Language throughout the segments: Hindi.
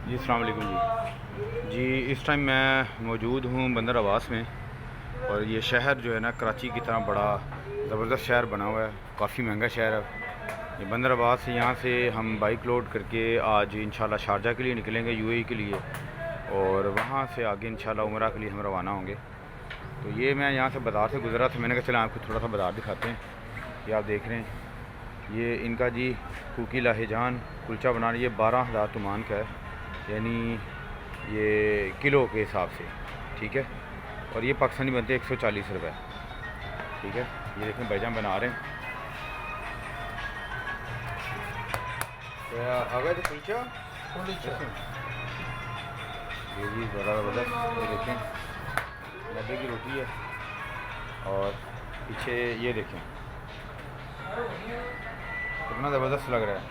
जी अस्सलाम वालेकुम जी। इस टाइम मैं मौजूद हूँ बंदर आवास में, और ये शहर जो है ना कराची की तरह बड़ा ज़बरदस्त शहर बना हुआ है, काफ़ी महंगा शहर है ये बंदर आवास। यहाँ से हम बाइक लोड करके आज इंशाल्लाह शारजा के लिए निकलेंगे, यूएई के लिए, और वहाँ से आगे इंशाल्लाह उम्रा के लिए हम रवाना होंगे। तो ये मैं यहाँ से बाज़ार से गुज़रा था, मैंने कहा चला आपको थोड़ा सा बाज़ार दिखाते हैं। ये आप देख रहे हैं, ये इनका जी कुकी लाहेजान कुलचा बना रही है, 12,000 तुमान का है, यानी ये किलो के हिसाब से, ठीक है। और ये पाकिस्तानी बनते हैं 140 रुपये, ठीक है। ये देखें भाईजान बना रहे हैं। अगर तो कुलचा ये जी बड़ा ज़बरदस्त, ये देखें 90 की रोटी है, और पीछे ये देखें कितना ज़बरदस्त लग रहा है।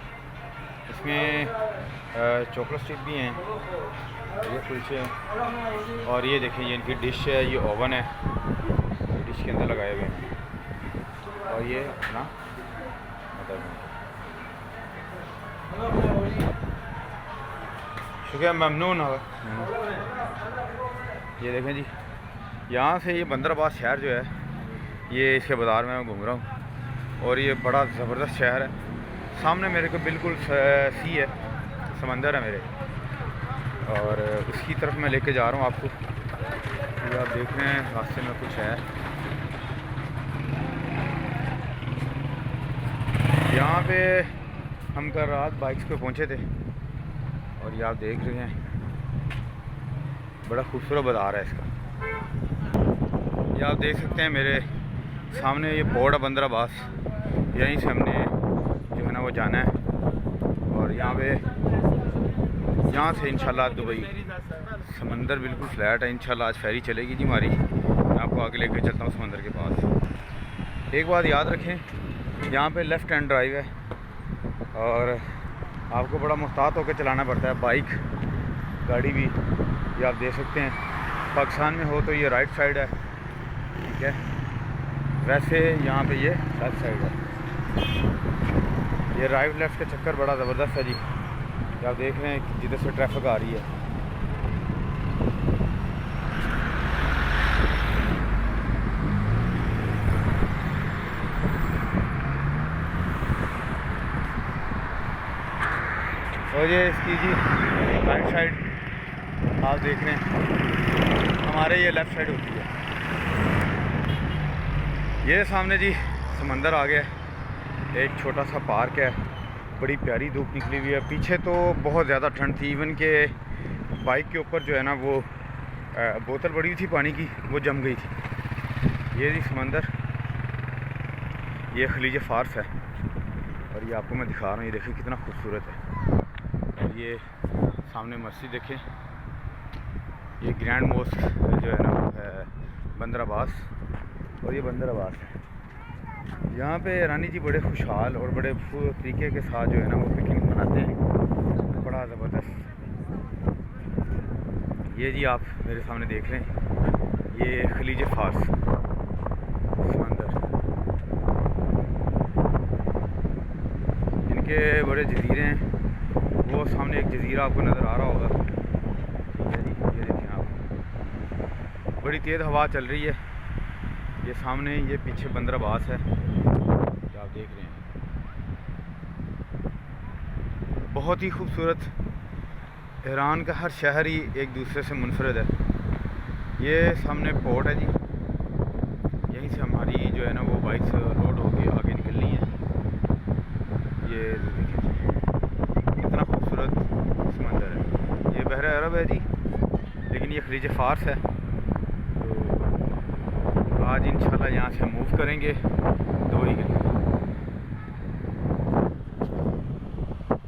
इसमें चॉकलेट स्टिक भी हैं, ये कुलचे हैं, और ये देखें ये इनकी डिश है, ये ओवन है, ये डिश के अंदर लगाए हुए हैं, और ये ना मतलब शुक्रिया ममनून हो। ये देखें जी, यहाँ से ये बंदर आबाद शहर जो है, ये इसके बाज़ार में मैं घूम रहा हूँ, और ये बड़ा ज़बरदस्त शहर है। सामने मेरे को बिल्कुल सी है, समंदर है मेरे, और उसकी तरफ मैं लेके जा रहा हूँ आपको। ये आप देख रहे हैं रास्ते में कुछ है, यहाँ पे हम कल रात बाइक्स पे पहुँचे थे, और ये आप देख रहे हैं बड़ा खूबसूरत बाज़ार है इसका। ये आप देख सकते हैं मेरे सामने ये पोर्ट है बंदर आबास, यहीं से हमने जो है ना वो जाना है, और यहाँ से इंशाल्लाह दुबई। समंदर बिल्कुल फ्लैट है, इंशाल्लाह आज फेरी चलेगी जी हमारी। मैं आपको आगे लेकर चलता हूँ समंदर के पास। एक बात याद रखें, यहाँ पे लेफ़्ट हैंड ड्राइव है, और आपको बड़ा मुहतात होकर चलाना पड़ता है बाइक गाड़ी भी। ये आप देख सकते हैं, पाकिस्तान में हो तो ये राइट साइड है, ठीक है, वैसे यहाँ पे ये लेफ़्ट साइड है। ये राइट लेफ़्ट का चक्कर बड़ा ज़बरदस्त है जी। ये आप देख रहे हैं जिधर से ट्रैफिक आ रही है। और ये इसकी जी राइट साइड आप देख रहे हैं, हमारे ये लेफ़्ट साइड होती है। ये सामने जी समंदर आ गया, एक छोटा सा पार्क है, बड़ी प्यारी धूप निकली हुई है। पीछे तो बहुत ज़्यादा ठंड थी, इवन के बाइक के ऊपर जो है ना वो बोतल पड़ी थी पानी की, वो जम गई थी। ये जी समंदर, ये खलीज फ़ारस है, और ये आपको मैं दिखा रहा हूँ। ये देखिए कितना खूबसूरत है। और ये सामने मस्जिद देखें, ये ग्रैंड मोस्क जो है ना है बंदर आबास, और ये बंदर आबास है। यहाँ पे रानी जी बड़े खुशहाल और बड़े तरीके के साथ जो है ना वो पिकनिक मनाते हैं, बड़ा ज़बरदस्त। ये जी आप मेरे सामने देख रहे हैं, ये खलीज फ़ारस समंदर, इनके बड़े जजीरे हैं। वो सामने एक जजीरा आपको नज़र आ रहा होगा, ठीक है जी। ये देखें आप, बड़ी तेज़ हवा चल रही है। ये सामने ये पीछे बंदर आबास है, जो आप देख रहे हैं, बहुत ही खूबसूरत। ईरान का हर शहर ही एक दूसरे से मुनफरद है। ये सामने पोर्ट है जी, यहीं से हमारी जो है ना वो बाइक से लोड होके आगे निकलनी है। ये देखिए कितना खूबसूरत समंदर है। ये बहरा अरब है जी, लेकिन ये खलीज फ़ारस है। तो आज इंशाल्लाह यहाँ से मूव करेंगे दुबई के लिए।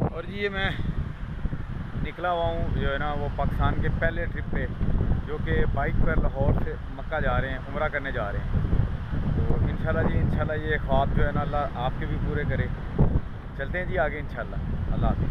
और जी ये मैं निकला हुआ हूँ जो है ना वो पाकिस्तान के पहले ट्रिप पे, जो कि बाइक पर लाहौर से मक्का जा रहे हैं, उम्रा करने जा रहे हैं। तो इंशाल्लाह जी, इंशाल्लाह ये ख्वाब जो है ना अल्लाह आपके भी पूरे करे। चलते हैं जी आगे इंशाल्लाह। अल्लाह हाफ़िज़।